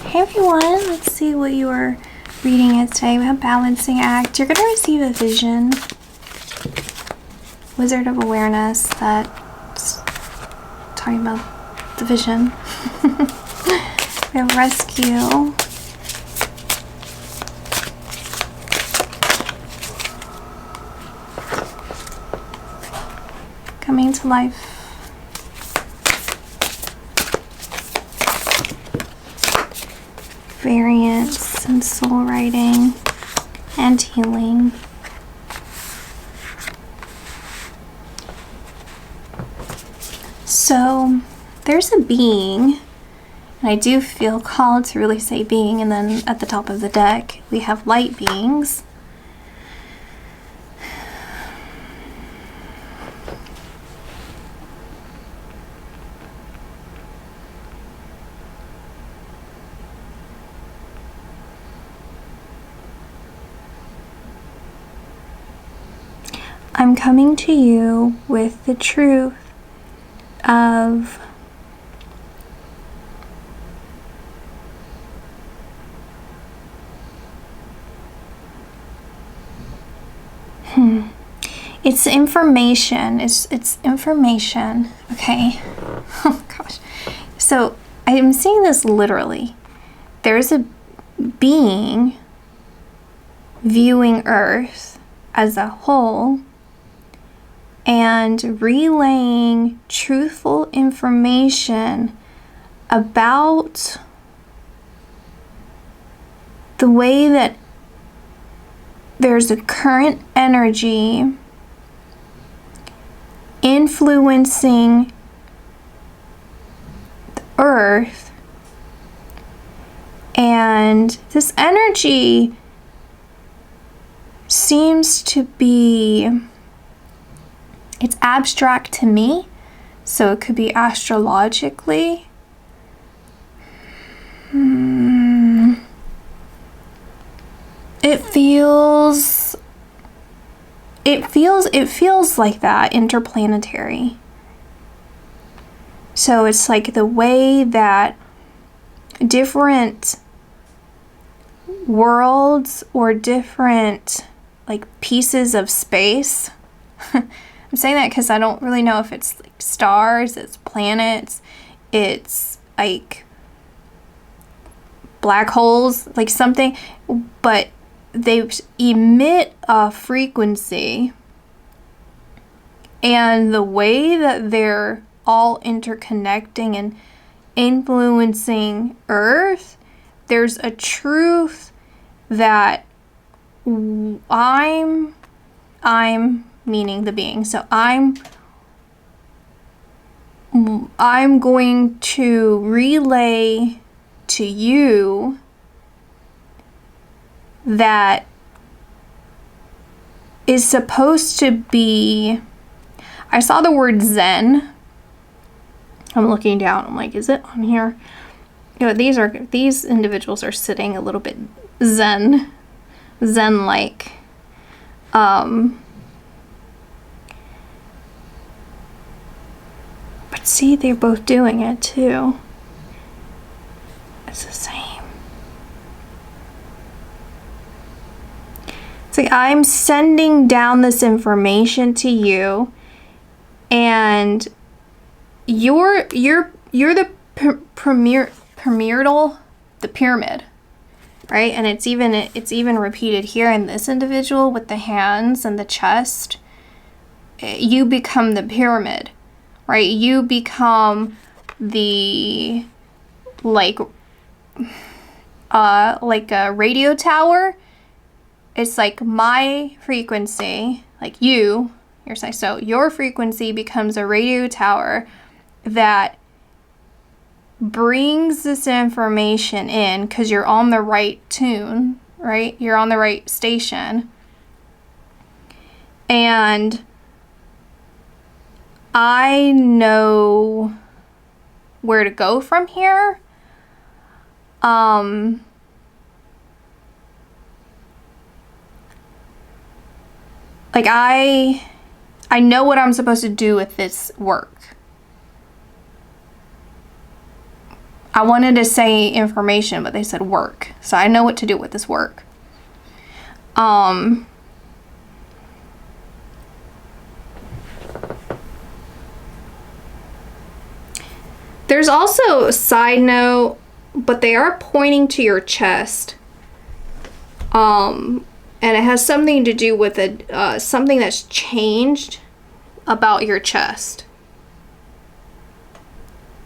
Hey everyone, let's see what you are reading is today. We have Balancing Act. You're going to receive a vision. Wizard of Awareness that's talking about the vision. We have Rescue. Coming to life. Variance and soul writing and healing. So there's a being, and I do feel called to really say being, and then at the top of the deck we have light beings. I'm coming to you with the truth of it's information. It's information. Okay. Oh gosh. So I'm seeing this literally. There's a being viewing Earth as a whole and relaying truthful information about the way that there's a current energy influencing the Earth, and this energy seems to be, it's abstract to me, so it could be astrologically. It feels like that, interplanetary. So it's like the way that different worlds or different like pieces of space. I'm saying that because I don't really know if it's like stars, it's planets, it's like black holes, like something, but they emit a frequency, and the way that they're all interconnecting and influencing Earth, there's a truth that I'm meaning the being. So I'm going to relay to you that is supposed to be, I saw the word Zen. I'm looking down. I'm like, is it on here? You know, these individuals are sitting a little bit Zen-like. But see, they're both doing it too. It's the same. It's like I'm sending down this information to you, and you're the the pyramid, right? And it's even repeated here in this individual with the hands and the chest. You become the pyramid, right? You become the like a radio tower. It's like my frequency, like you're saying, so your frequency becomes a radio tower that brings this information in because you're on the right tune, right? You're on the right station. And I know where to go from here. Like I know what I'm supposed to do with this work. I wanted to say information, but they said work. So I know what to do with this work. There's also a side note, but they are pointing to your chest. And it has something to do with something that's changed about your chest.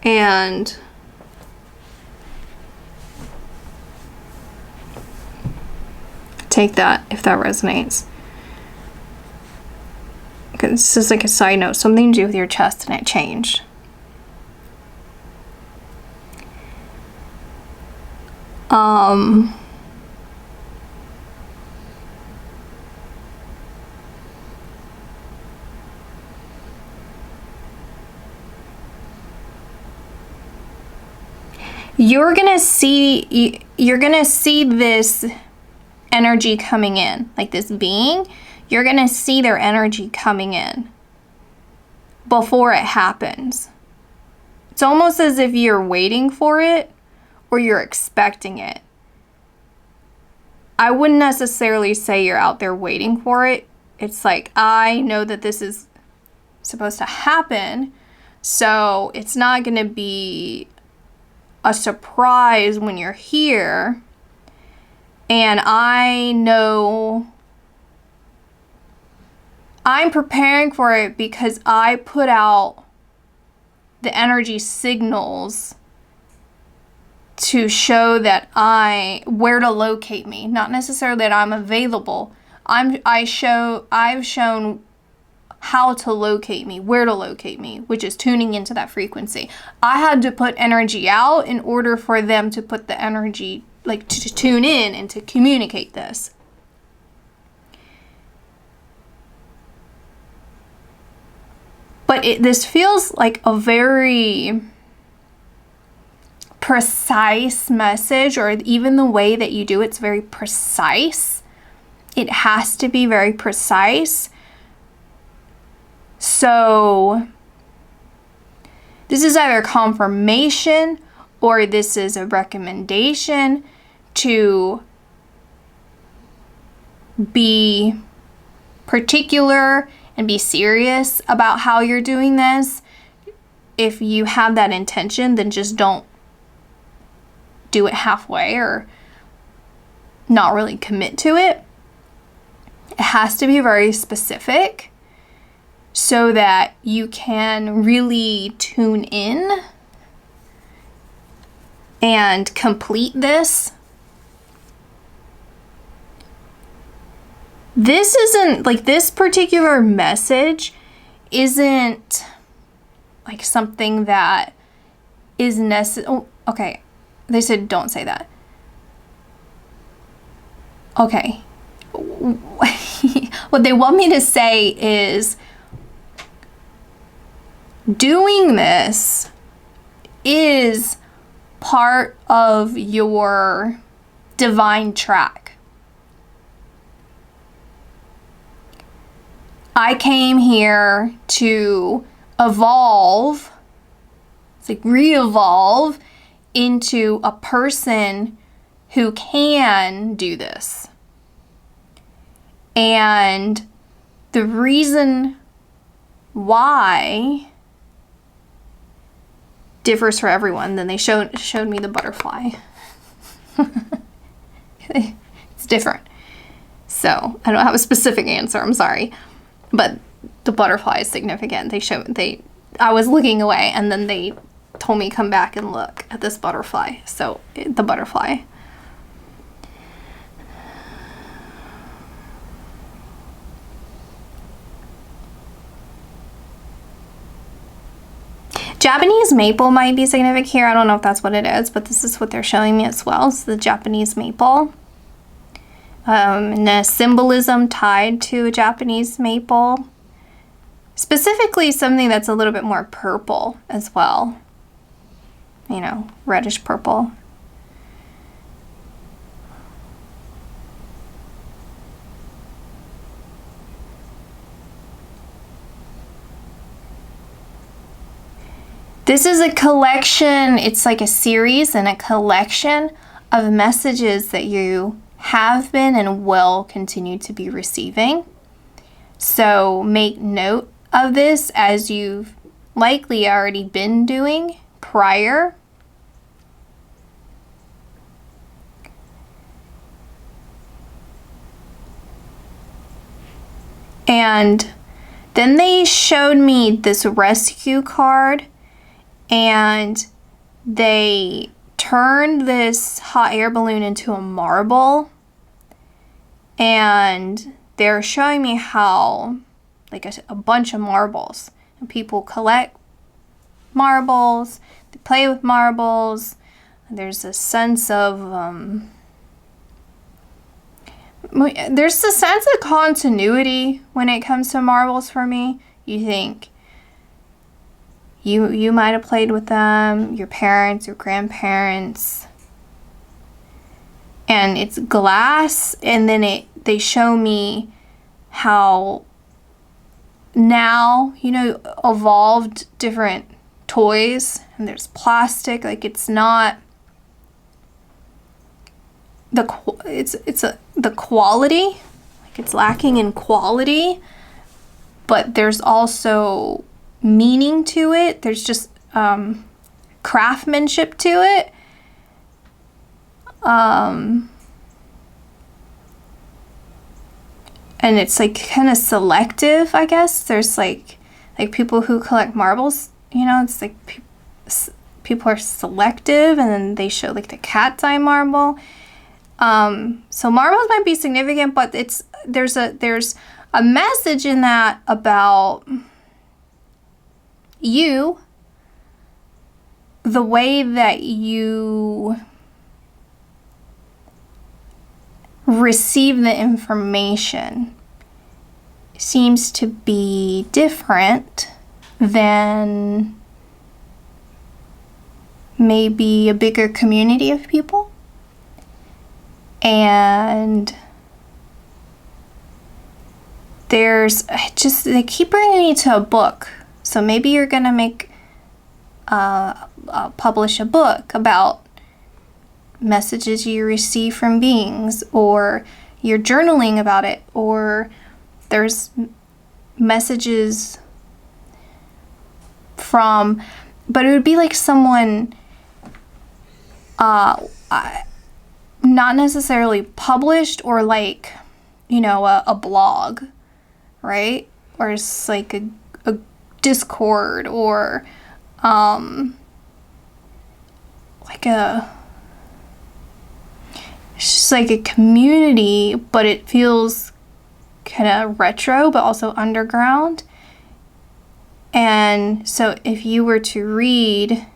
And take that if that resonates. Okay, this is like a side note, something to do with your chest, and it changed. You're gonna see this energy coming in, like this being. You're gonna see their energy coming in before it happens. It's almost as if you're waiting for it or you're expecting it. I wouldn't necessarily say you're out there waiting for it. It's like, I know that this is supposed to happen, so it's not gonna be a surprise when you're here. And I know I'm preparing for it because I put out the energy signals to show that where to locate me. Not necessarily that I'm available. I've shown how to locate me, where to locate me, which is tuning into that frequency. I had to put energy out in order for them to put the energy, like to tune in and to communicate this. But this feels like a very precise message, or even the way that you do it's very precise. It has to be very precise. So this is either confirmation or this is a recommendation to be particular and be serious about how you're doing this. If you have that intention, then just don't do it halfway or not really commit to it. It has to be very specific so that you can really tune in and complete this. This isn't, like, this particular message isn't like something that is necessary. Oh, okay. They said don't say that. Okay. What they want me to say is doing this is part of your divine track. I came here to evolve, it's like re-evolve into a person who can do this. And the reason why differs for everyone. Then they showed me the butterfly. It's different. So I don't have a specific answer, I'm sorry. But the butterfly is significant. I was looking away and then they told me come back and look at this butterfly. So the butterfly. Japanese maple might be significant here. I don't know if that's what it is, but this is what they're showing me as well. It's the Japanese maple. And the symbolism tied to a Japanese maple. Specifically something that's a little bit more purple as well. You know, reddish purple. This is a collection, it's like a series and a collection of messages that you have been and will continue to be receiving. So make note of this, as you've likely already been doing prior. And then they showed me this rescue card, and they turned this hot air balloon into a marble, and they're showing me how, like, a bunch of marbles, and people collect marbles, they play with marbles. There's a sense of there's a sense of continuity when it comes to marbles for me. You think you might have played with them, your parents, your grandparents, and it's glass, and then they show me how now, you know, evolved different toys, and there's plastic, like it's not the quality, like it's lacking in quality, but there's also meaning to it. There's just craftsmanship to it. And it's like kind of selective, I guess. There's like people who collect marbles, you know, it's like people are selective, and then they show like the cat's eye marble. So marbles might be significant, but there's a message in that about you, the way that you receive the information seems to be different than maybe a bigger community of people. And they keep bringing me to a book. So maybe you're gonna publish a book about messages you receive from beings, or you're journaling about it, or there's messages from, but it would be like someone not necessarily published, or like, you know, a blog, right? Or it's like a Discord, or it's just like a community, but it feels kind of retro, but also underground. And so if you were to read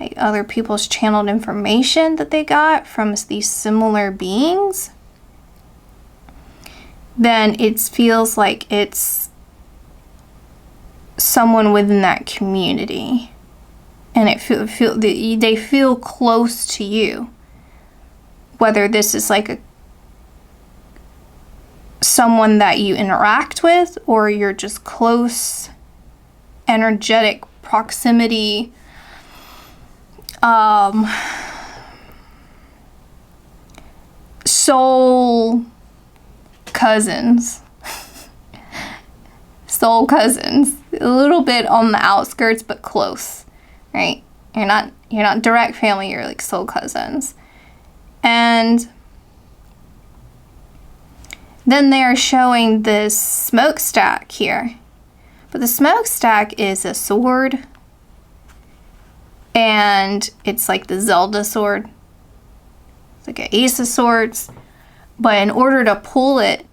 like other people's channeled information that they got from these similar beings, then it feels like it's someone within that community, and they feel close to you, whether this is like someone that you interact with, or you're just close energetic proximity, soul cousins, a little bit on the outskirts, but close, right? You're not direct family, you're like soul cousins. And then they're showing this smokestack here, but the smokestack is a sword, and it's like the Zelda sword. It's like an ace of swords, but in order to pull it,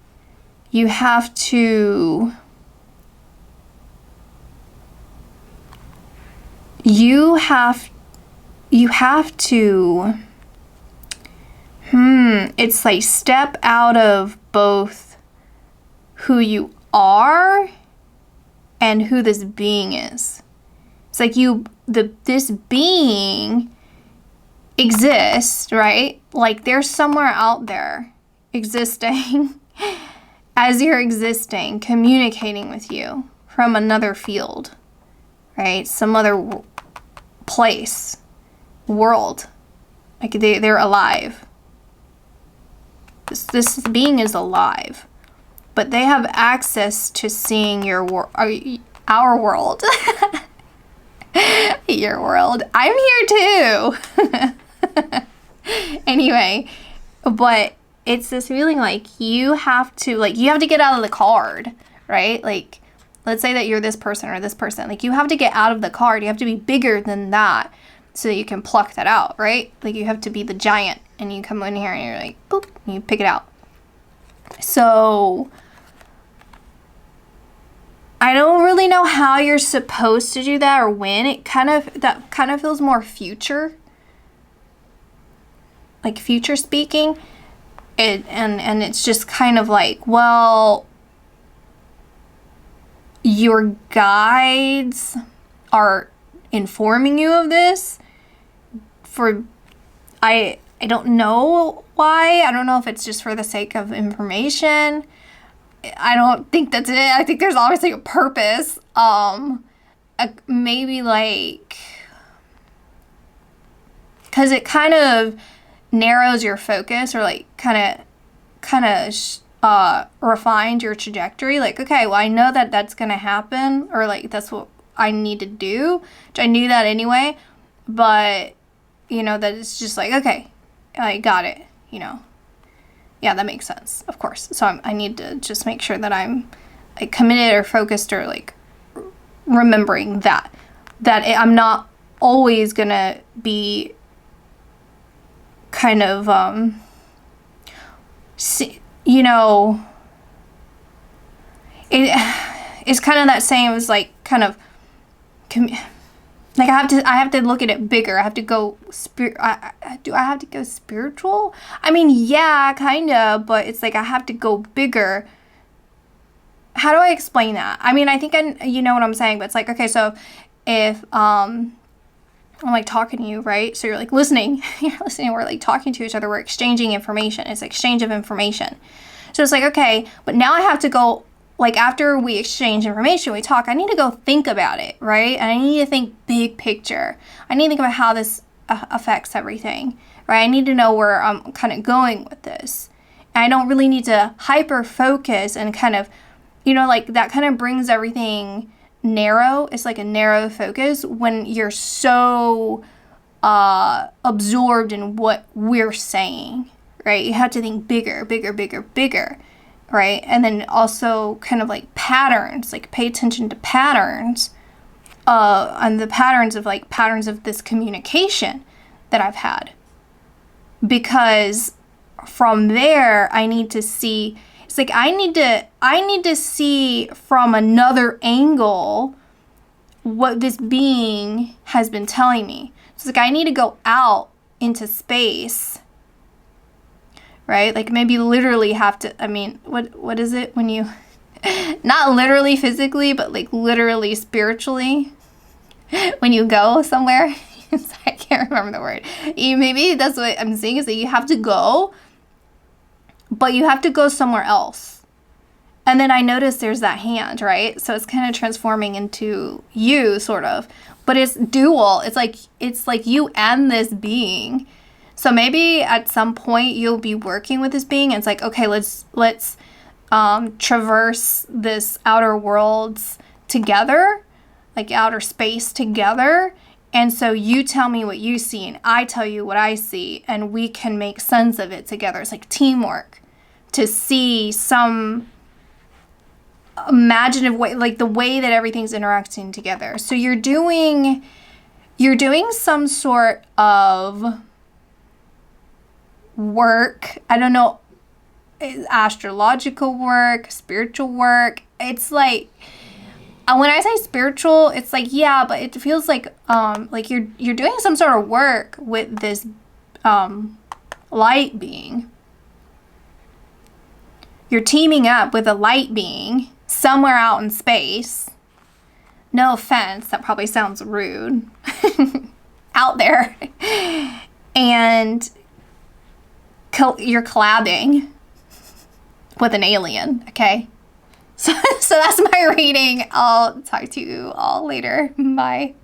you have to it's like step out of both who you are and who this being is. It's like this being exists, right? Like they're somewhere out there existing as you're existing, communicating with you from another field, right? Some other place, world. Like they're alive. This being is alive, but they have access to seeing our world. Your world. I'm here too. Anyway, but it's this feeling like you have to get out of the card, right? Like, let's say that you're this person or this person. Like, you have to get out of the card. You have to be bigger than that so that you can pluck that out, right? Like, you have to be the giant, and you come in here and you're like, boop, and you pick it out. So I don't really know how you're supposed to do that or when. That kind of feels more future, like future speaking. And it's just kind of like, well, your guides are informing you of this I don't know why. I don't know if it's just for the sake of information. I don't think that's it. I think there's obviously a purpose. Maybe like, because it kind of narrows your focus, or like kind of refined your trajectory. Like, okay, well, I know that that's gonna happen, or like that's what I need to do, which I knew that anyway, but that it's just like, okay, I got it, yeah, that makes sense, of course. So I need to just make sure that I'm like committed or focused, or like remembering that I'm not always gonna be kind of it's kind of that same as like kind of like I have to look at it bigger. I have to go do I have to go spiritual? I mean, yeah, kind of, but it's like I have to go bigger. How do I explain that? I mean, I think you know what I'm saying, but it's like, okay, so if I'm like talking to you, right? So you're like listening, we're like talking to each other, we're exchanging information. It's exchange of information. So it's like, okay, but now I have to go, like, after we exchange information, we talk, I need to go think about it, right? And I need to think big picture. I need to think about how this affects everything, right? I need to know where I'm kind of going with this. And I don't really need to hyper focus and kind of, like that kind of brings everything narrow. It's like a narrow focus when you're so absorbed in what we're saying, right? You have to think bigger, right? And then also kind of like patterns, like pay attention to patterns, and the patterns of this communication that I've had, because from there I need to see. It's like I need to see from another angle what this being has been telling me. It's like I need to go out into space, right? Like maybe literally have to, I mean, what is it when you, not literally physically, but like literally spiritually, when you go somewhere. I can't remember the word. Maybe that's what I'm saying, is that you have to go, but you have to go somewhere else. And then I noticed there's that hand, right? So it's kind of transforming into you, sort of. But it's dual. It's like you and this being. So maybe at some point you'll be working with this being, and it's like, okay, let's traverse this outer worlds together, like outer space together. And so you tell me what you see, and I tell you what I see, and we can make sense of it together. It's like teamwork to see some imaginative way, like the way that everything's interacting together. So you're doing some sort of work. I don't know, astrological work, spiritual work. It's like, when I say spiritual, it's like, yeah, but it feels like you're doing some sort of work with this light being. You're teaming up with a light being somewhere out in space. No offense, that probably sounds rude. Out there. And you're collabing with an alien, okay? So that's my reading. I'll talk to you all later. Bye.